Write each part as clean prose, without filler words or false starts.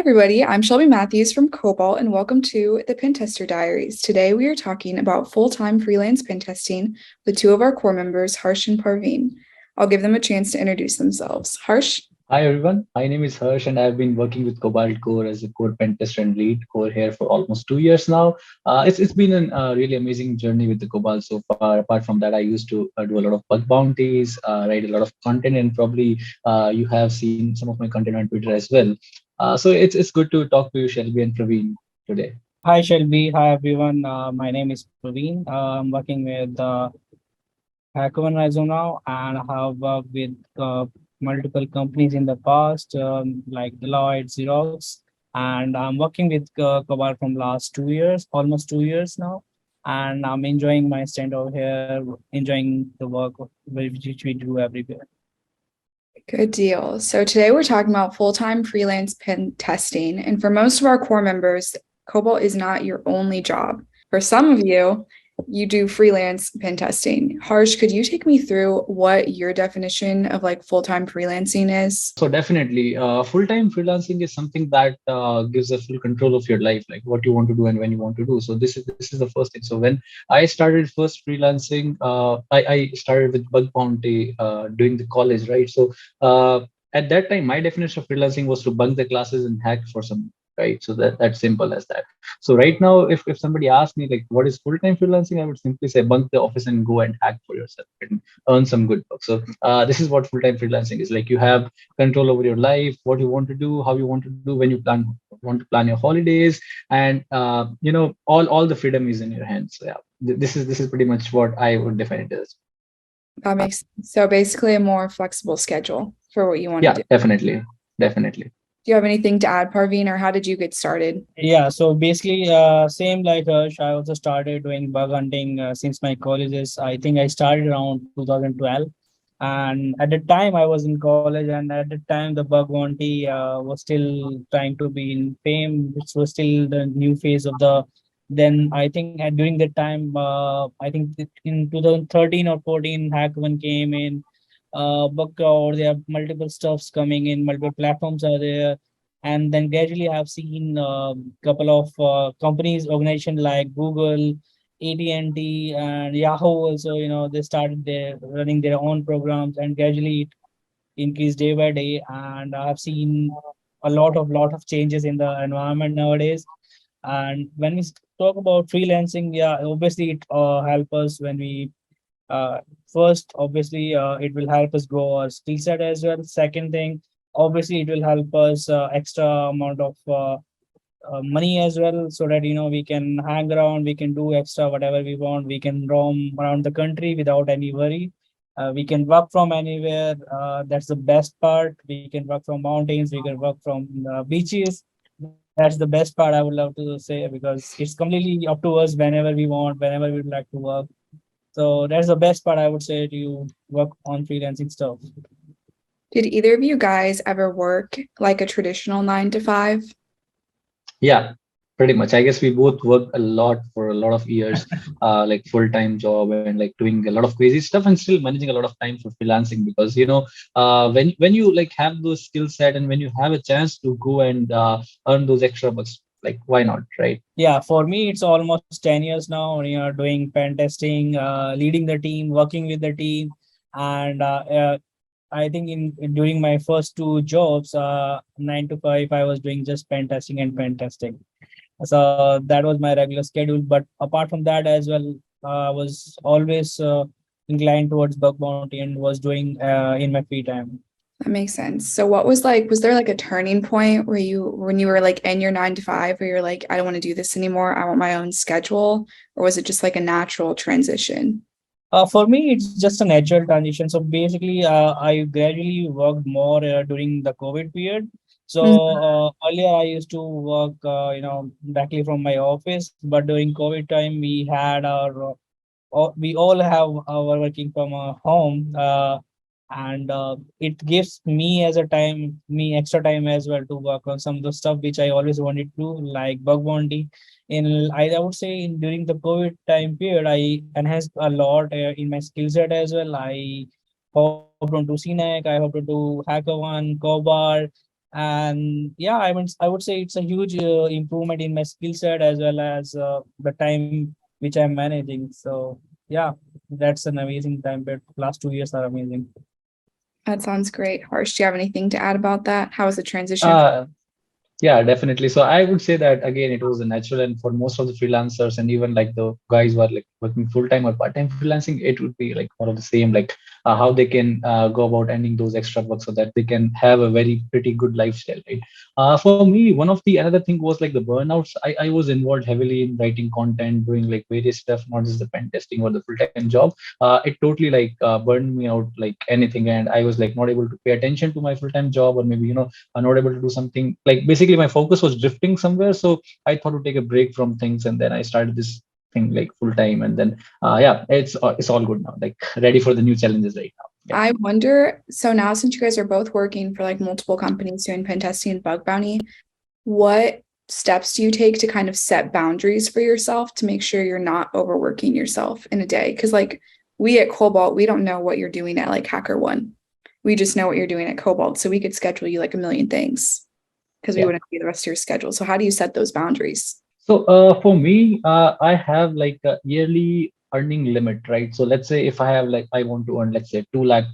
everybody. I'm Shelby Matthews from Cobalt, and welcome to the Pentester Diaries. Today, we are talking about full-time freelance pen testing with two of our core members, Harsh and Parveen. I'll give them a chance to introduce themselves. Harsh? Hi everyone, my name is Harsh and I've been working with Cobalt Core as a core pen tester and lead core here for almost 2 years now. It's been a really amazing journey with the Cobalt so far. Apart from that, I used to do a lot of bug bounties, write a lot of content, and probably you have seen some of my content on Twitter as well. So it's good to talk to you, Shelby and Praveen, today. Hi Shelby, hi everyone. My name is Parveen. I'm working with Hackathon as of now, and I have worked with multiple companies in the past, like Deloitte, Xerox, and I'm working with Cobalt from last 2 years, almost 2 years now, and I'm enjoying my stint over here, enjoying the work which we do everywhere. Good deal. So today we're talking about full-time freelance pen testing. And for most of our core members, Cobalt is not your only job. For some of you, you do freelance pen testing. Harsh, could you take me through what your definition of like full-time freelancing is? So definitely, full-time freelancing is something that gives a full control of your life, like what you want to do and when you want to do. So this is the first thing. So when I started first freelancing, I started with bug bounty during the college, right? So at that time, my definition of freelancing was to bunk the classes and hack for some. Right, so that's simple as that. So right now, if somebody asks me like what is full-time freelancing, I would simply say bunk the office and go and hack for yourself and earn some good bucks. So this is what full-time freelancing is like. You have control over your life, what you want to do, how you want to do, when you want to plan your holidays, and all the freedom is in your hands. So yeah, this is pretty much what I would define it as. That makes sense. So basically a more flexible schedule for what you want to Yeah, do. definitely. Do you have anything to add, Parveen, or how did you get started? Yeah, so basically, same like Harsh, I also started doing bug hunting since my colleges. I think I started around 2012, and at the time I was in college, and at the time the bug bounty was still trying to be in fame, which was still the new phase of the. Then I think during that time, I think in 2013 or 14, Hackathon came in. Bug or there are multiple stuffs coming in, multiple platforms are there, and then gradually I've seen a couple of companies, organization like Google, AT&T, and Yahoo also, they started their running their own programs, and gradually it increased day by day. And I've seen a lot of changes in the environment nowadays. And when we talk about freelancing, yeah, obviously it help us when we uh, first, obviously, it will help us grow our skill set as well. Second thing, obviously, it will help us extra amount of money as well, so that we can hang around, we can do extra whatever we want, we can roam around the country without any worry. We can work from anywhere. That's the best part. We can work from mountains. We can work from beaches. That's the best part I would love to say, because it's completely up to us whenever we want, whenever we'd like to work. So that's the best part I would say to you work on freelancing stuff. Did either of you guys ever work like a traditional 9 to 5? Yeah, pretty much. I guess we both worked a lot for a lot of years, like full-time job and like doing a lot of crazy stuff and still managing a lot of time for freelancing because when you like have those skill set and when you have a chance to go and earn those extra bucks, like why not, right? Yeah, for me it's almost 10 years now. Doing pen testing, leading the team, working with the team, and I think during my first two jobs, 9 to 5, I was doing just pen testing and pen testing. So that was my regular schedule. But apart from that as well, I was always inclined towards bug bounty and was doing in my free time. That makes sense. So what was there like a turning point when you were like in your 9 to 5 where you're like, I don't want to do this anymore. I want my own schedule, or was it just like a natural transition? For me, it's just a natural transition. So basically, I gradually worked more during the COVID period. So Mhm. earlier, I used to work, directly from my office. But during COVID time, we all have our working from home, and it gives me as a time me extra time as well to work on some of the stuff which I always wanted to do, like bug bounty. I would say during the COVID time period, I enhanced a lot in my skill set as well. I hopped onto CNEC, I hopped onto HackerOne, Cobalt, And yeah, I would say it's a huge improvement in my skill set as well as the time which I'm managing. So yeah, that's an amazing time, but last 2 years are amazing. That sounds great. Harsh, do you have anything to add about that? How was the transition? Uh, Yeah, definitely. So I would say that again, it was a natural, and for most of the freelancers and even like the guys who are like working full time or part time freelancing, it would be like more of the same, like how they can go about ending those extra work so that they can have a very pretty good lifestyle, right? For me, one of the another thing was like the burnouts. I was involved heavily in writing content, doing like various stuff, not just the pen testing or the full time job. It totally like burned me out like anything, and I was like not able to pay attention to my full time job, or maybe I'm not able to do something. Like basically my focus was drifting somewhere, so I thought to take a break from things, and then I started this thing like full time, and then yeah, it's all good now, like ready for the new challenges right now. Yeah. I wonder, so now since you guys are both working for like multiple companies doing pen testing and bug bounty, what steps do you take to kind of set boundaries for yourself to make sure you're not overworking yourself in a day? Because like we at Cobalt, we don't know what you're doing at like HackerOne. We just know what you're doing at Cobalt. So we could schedule you like a million things because we Yeah. wouldn't be the rest of your schedule. So how do you set those boundaries? So for me, I have like a yearly earning limit, right? So let's say if I have like I want to earn, let's say 2 lakh,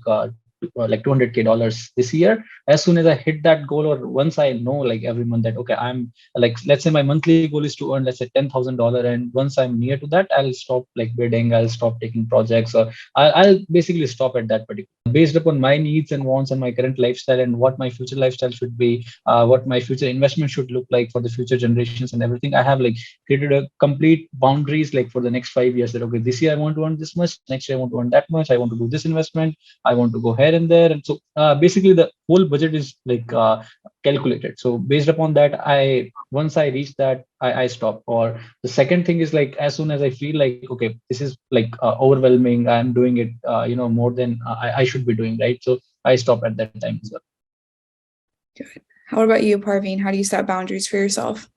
like $200K this year. As soon as I hit that goal, or once I know like every month that okay, I'm like, let's say my monthly goal is to earn, let's say $10,000, and once I'm near to that, I'll stop like bidding, I'll stop taking projects, or I'll basically stop at that particular based upon my needs and wants and my current lifestyle and what my future lifestyle should be, what my future investment should look like for the future generations and everything. I have like created a complete boundaries like for the next 5 years, that okay, this year I want to earn this much, next year I want to earn that much, I want to do this investment, I want to go here and there. And so basically the whole budget is like calculated. So based upon that, I once I reach that, I stop. Or the second thing is like as soon as I feel like okay, this is like overwhelming, I'm doing it more than I should be doing, right? So I stop at that time as well. Good. How about you, Parveen? How do you set boundaries for yourself?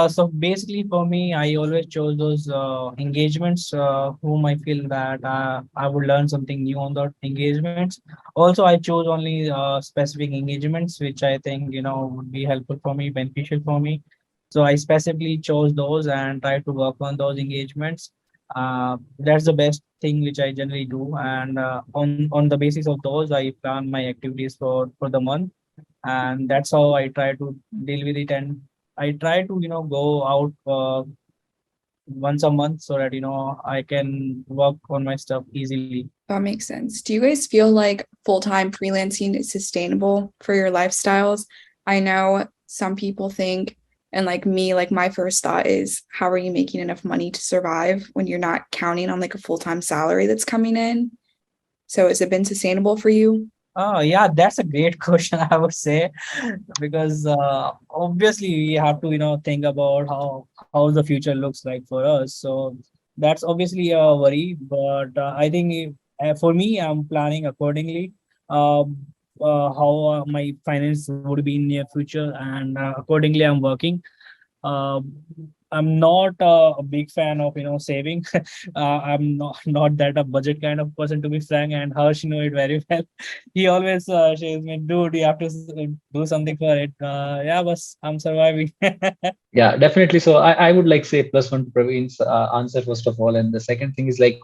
So basically, for me, I always chose those engagements whom I feel that I would learn something new on the engagements. Also, I chose only specific engagements which I think would be helpful for me, beneficial for me. So I specifically chose those and try to work on those engagements. That's the best thing which I generally do, and on the basis of those, I plan my activities for the month, and that's how I try to deal with it. And I try to go out once a month so that I can work on my stuff easily. That makes sense. Do you guys feel like full-time freelancing is sustainable for your lifestyles? I know some people think, and like me, like my first thought is, how are you making enough money to survive when you're not counting on like a full-time salary that's coming in? So has it been sustainable for you? Oh yeah, that's a great question, I would say, because obviously we have to think about how the future looks like for us. So that's obviously a worry, but I think for me, I'm planning accordingly. Uh, how my finance would be in near future, and accordingly, I'm working. Uh, I'm not a big fan of saving. I'm not that a budget kind of person, to be frank, and Harsh know it very well. He always says me, dude, you have to do something for it. Yeah, but I'm surviving. Yeah, definitely. So I would like say plus one to Praveen's answer first of all, and the second thing is like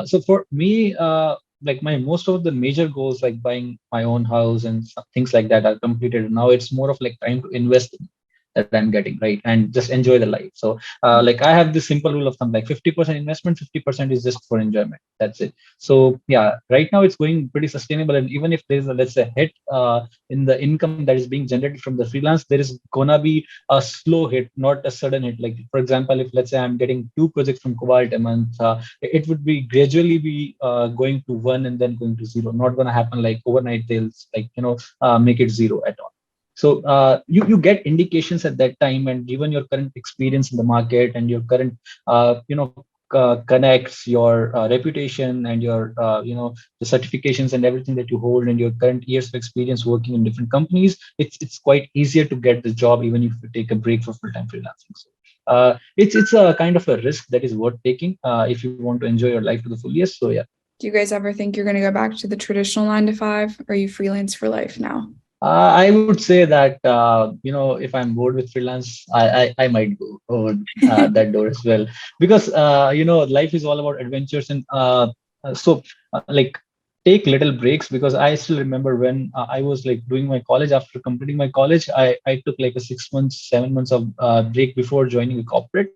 so for me like my most of the major goals like buying my own house and things like that are completed. Now it's more of like time to invest that I'm getting, right, and just enjoy the life. So like I have this simple rule of thumb, like 50% investment, 50% is just for enjoyment. That's it. So yeah, right now it's going pretty sustainable, and even if there's a let's say hit in the income that is being generated from the freelance, there is gonna be a slow hit, not a sudden hit. Like for example, if let's say I'm getting two projects from Cobalt a month, it would be gradually be going to one and then going to zero. Not gonna happen like overnight. They'll like make it zero at all. So you get indications at that time, and given your current experience in the market and your current connects, your reputation and your the certifications and everything that you hold and your current years of experience working in different companies, it's quite easier to get the job even if you take a break for full-time freelancing. So it's a kind of a risk that is worth taking if you want to enjoy your life to the fullest. So yeah. Do you guys ever think you're going to go back to the traditional 9 to 5, or are you freelance for life now? I would say that if I'm bored with freelance, I might go over that door as well, because life is all about adventures, and like take little breaks, because I still remember when I was like doing my college. After completing my college, I took like a 6 months, 7 months of break before joining a corporate,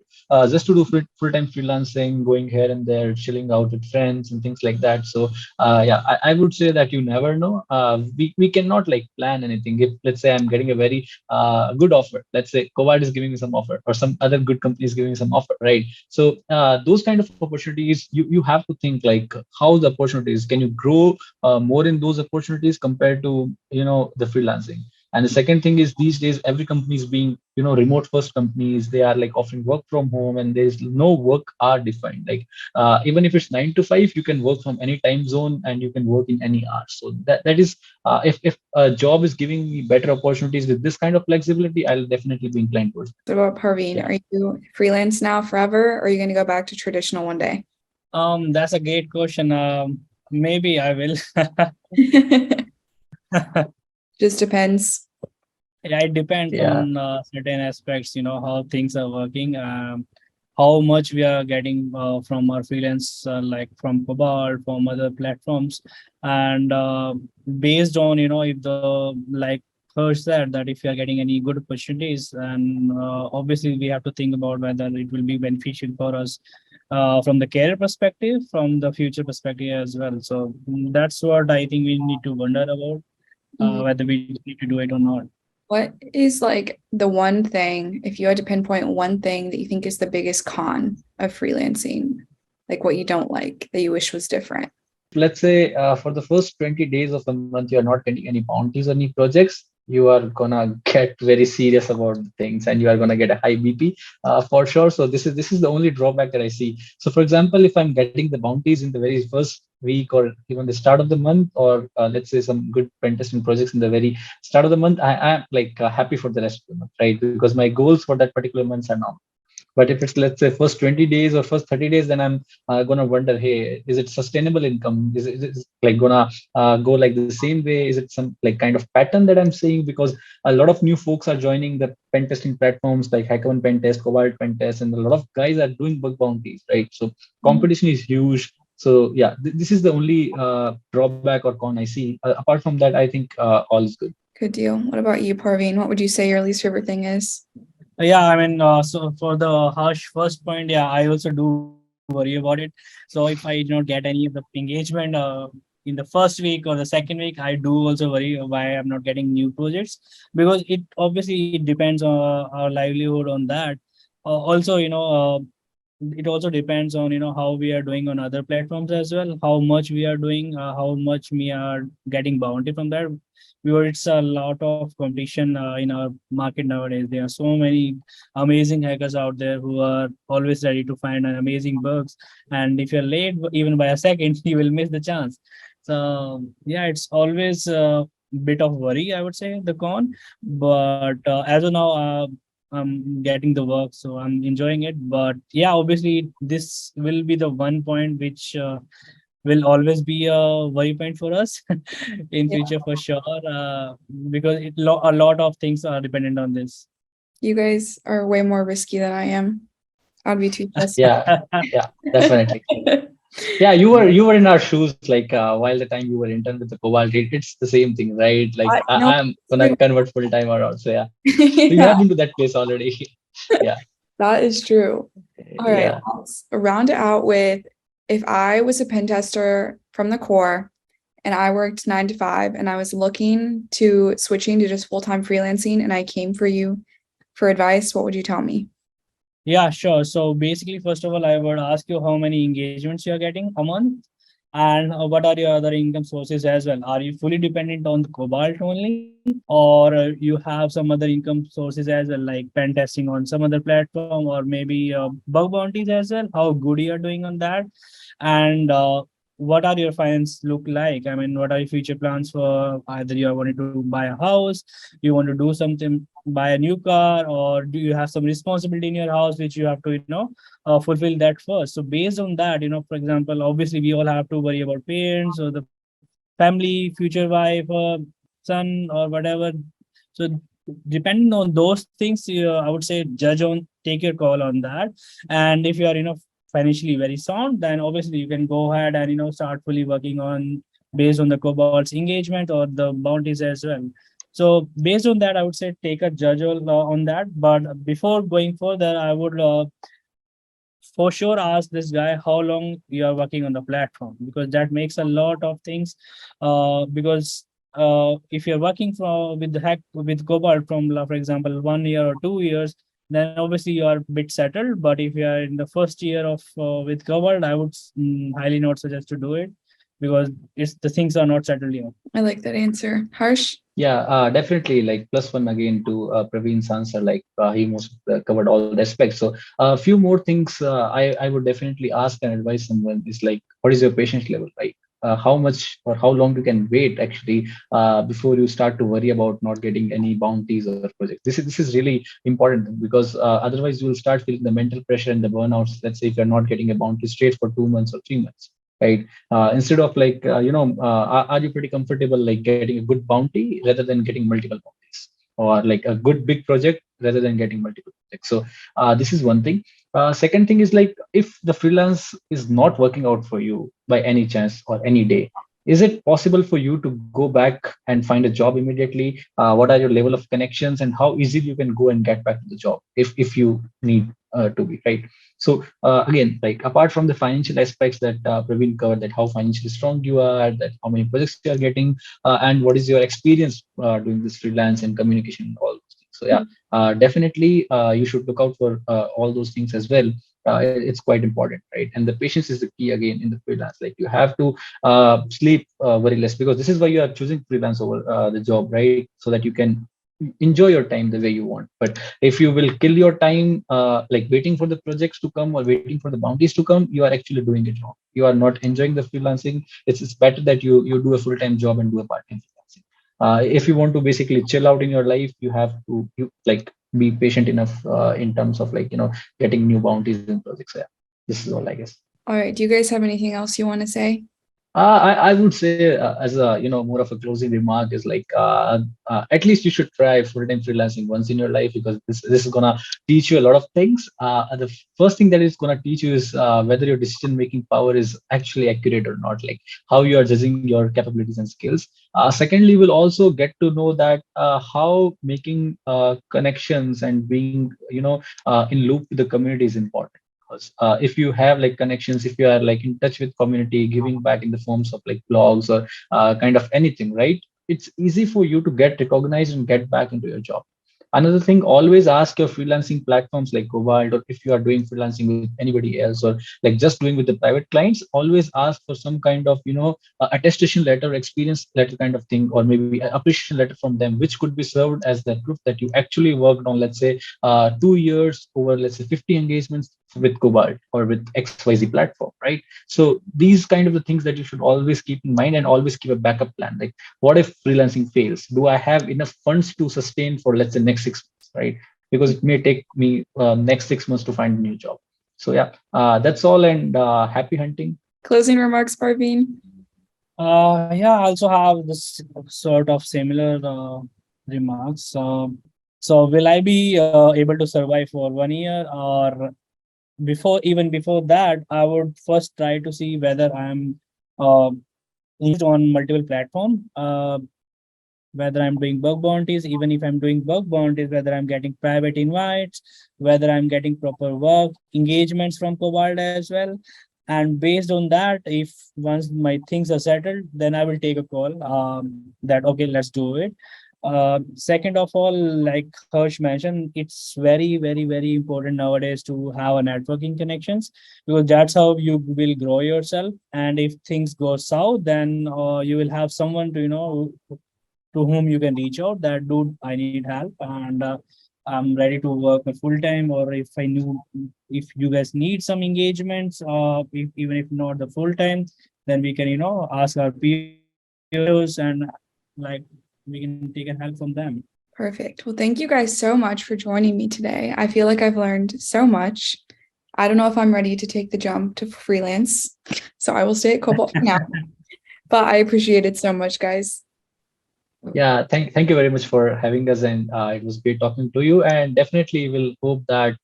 just to do full-time freelancing, going here and there, chilling out with friends and things like that. So yeah, I would say that you never know. We cannot like plan anything. If let's say I'm getting a very good offer, let's say Covard is giving me some offer, or some other good company is giving me some offer, right? So those kind of opportunities, you have to think like how the opportunities, can you grow more in those opportunities compared to the freelancing. And the second thing is, these days every company is being remote first companies. They are like offering work from home, and there's no work are defined. Like even if it's 9 to 5, you can work from any time zone and you can work in any hours. So that is, if a job is giving me better opportunities with this kind of flexibility, I'll definitely be inclined towards it. What about Parveen? Yeah. Are you freelance now forever, or are you going to go back to traditional one day? That's a great question. Maybe I will. Just depends. Yeah, it depends Yeah. on certain aspects, how things are working, how much we are getting from our freelance, like from Cobalt, from other platforms. And based on, if the, like Hirsch said, that if you are getting any good opportunities, and obviously we have to think about whether it will be beneficial for us from the career perspective, from the future perspective as well. So that's what I think we need to wonder about, Mhm. whether we need to do it or not. What is like the one thing, if you had to pinpoint one thing that you think is the biggest con of freelancing, like what you don't like that you wish was different? Let's say for the first 20 days of the month, you're not getting any bounties or any projects, you are gonna get very serious about things, and you are gonna get a high BP for sure. So this is the only drawback that I see. So for example, if I'm getting the bounties in the very first week, or even the start of the month, or let's say some good pen testing projects in the very start of the month, I am like happy for the rest of the month, right? Because my goals for that particular month are now. But if it's, let's say, first 20 days or first 30 days, then I'm gonna wonder, hey, is it sustainable income? Is it like gonna go like the same way? Is it some like kind of pattern that I'm seeing? Because a lot of new folks are joining the pen testing platforms like Hackathon Pen Test, Cobalt Pen Test, and a lot of guys are doing bug bounties, right? So competition is huge. So yeah, this is the only drawback or con I see. Apart from that, I think all is good. Good deal. What about you, Parveen? What would you say your least favorite thing is? Yeah, I mean, so for the harsh first point, yeah, I also do worry about it. So if I do not get any of the engagement in the first week or the second week, I do also worry why I'm not getting new projects, because it obviously it depends on our livelihood on that. Also, it also depends on how we are doing on other platforms as well, how much we are doing, how much we are getting bounty from that, because it's a lot of competition in our market nowadays. There are so many amazing hackers out there who are always ready to find an amazing bugs, and if you're late even by a second, you will miss the chance. So yeah, it's always a bit of worry, I would say, the con. But as of now, I'm getting the work, so I'm enjoying it. But yeah, obviously, this will be the one point which will always be a worry point for us in Yeah. future for sure, because a lot of things are dependent on this. You guys are way more risky than I am. I'd be too trusting. Yeah, yeah, definitely. Yeah, you were in our shoes like while the time you were intern with the Cobalt. It's the same thing, right? Like No, I'm gonna convert full time or also, yeah. So you yeah, have been to that place already. Yeah, that is true. All right, yeah. let's round it out with if I was a pen tester from the core and I worked 9 to 5 and I was looking to switching to just full-time freelancing and I came for you for advice, what would you tell me? Yeah, sure. So basically, first of all, I would ask you how many engagements you are getting a month, and what are your other income sources as well. Are you fully dependent on the Cobalt only, or you have some other income sources as well, like pen testing on some other platform, or maybe bug bounties as well? How good you are doing on that, and what are your finance look like? I mean, what are your future plans for either you are wanting to buy a house, you want to do something, buy a new car, or do you have some responsibility in your house which you have to fulfill that first? So based on that, for example, obviously we all have to worry about parents or the family, future wife, or whatever. So depending on those things, I would say take your call on that. And if you are financially very sound, then obviously you can go ahead and start fully working on based on the Cobalt's engagement or the bounties as well. So based on that, I would say take a judge on that. But before going further, I would for sure ask this guy how long you are working on the platform, because that makes a lot of things. Because if you're working with the hack with Cobalt from for example 1 year or 2 years, then obviously you are a bit settled. But if you are in the first year of with Cobalt, I would highly not suggest to do it, because the things are not settled yet. I like that answer. Harsh? Yeah, definitely. Like plus one again to Praveen's answer. Like he most covered all the aspects. So a few more things I would definitely ask and advise someone is like, what is your patience level, right? How much or how long you can wait actually before you start to worry about not getting any bounties or projects. This is really important, because otherwise you will start feeling the mental pressure and the burnouts. Let's say if you're not getting a bounty straight for 2 months or 3 months, right? Instead of like are you pretty comfortable like getting a good bounty rather than getting multiple bounties, or like a good big project rather than getting multiple projects? So this is one thing. Second thing is like, if the freelance is not working out for you by any chance or any day, is it possible for you to go back and find a job immediately? What are your level of connections, and how easily you can go and get back to the job if you need to be, right? So again, like apart from the financial aspects that Praveen covered, that how financially strong you are, that how many projects you are getting, and what is your experience doing this freelance and communication and all those things. So yeah, definitely you should look out for all those things as well. It's quite important, right? And the patience is the key again in the freelance. Like you have to sleep very less, because this is why you are choosing freelance over the job, right? So that you can enjoy your time the way you want. But if you will kill your time like waiting for the projects to come or waiting for the bounties to come, you are actually doing it wrong. You are not enjoying the freelancing. It's better that you do a full-time job and do a part-time freelancing. If you want to basically chill out in your life, you have to like be patient enough in terms of like getting new bounties and projects. Yeah, this is all I guess. All right. Do you guys have anything else you want to say? I would say as a more of a closing remark is like at least you should try full-time freelancing once in your life, because this is gonna teach you a lot of things. The first thing that it's gonna teach you is whether your decision-making power is actually accurate or not, like how you are judging your capabilities and skills. Secondly, we'll also get to know that how making connections and being in loop with the community is important. If you have like connections, if you are like in touch with community, giving back in the forms of like blogs or kind of anything, right? It's easy for you to get recognized and get back into your job. Another thing, always ask your freelancing platforms like Cobalt, or if you are doing freelancing with anybody else, or like just doing with the private clients, always ask for some kind of attestation letter, experience letter kind of thing, or maybe an appreciation letter from them, which could be served as the proof that you actually worked on, let's say 2 years over, let's say 50 engagements with Cobalt or with XYZ platform, right? So these kind of the things that you should always keep in mind, and always keep a backup plan. Like, what if freelancing fails? Do I have enough funds to sustain for, let's say, next 6 months, right? Because it may take me next 6 months to find a new job. So yeah, that's all, and happy hunting. Closing remarks, Parveen? Yeah, I also have this sort of similar remarks. So will I be able to survive for 1 year, or before that, I would first try to see whether I'm uh, engaged on multiple platform, whether I'm doing bug bounties, even if I'm doing bug bounties, whether I'm getting private invites, whether I'm getting proper work engagements from Cobalt as well. And based on that, if once my things are settled, then I will take a call that okay, let's do it. Second of all, like Harsh mentioned, it's very, very, very important nowadays to have a networking connections, because that's how you will grow yourself. And if things go south, then you will have someone to to whom you can reach out that dude, I need help, and I'm ready to work full time. Or if you guys need some engagements, even if not the full time, then we can ask our peers, and like we can take a help from them. Perfect. Well, thank you guys so much for joining me today. I feel like I've learned so much. I don't know if I'm ready to take the jump to freelance, so I will stay at Cobalt for now. But I appreciate it so much, guys. Yeah, thank you very much for having us, and it was great talking to you. And definitely, we'll hope that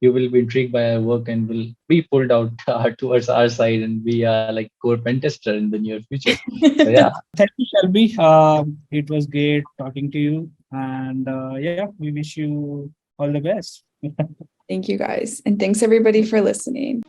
you will be intrigued by our work and will be pulled out towards our side and be like core pentester in the near future. So yeah, Thank you, Shelby. It was great talking to you. And yeah, we wish you all the best. Thank you guys. And thanks everybody for listening.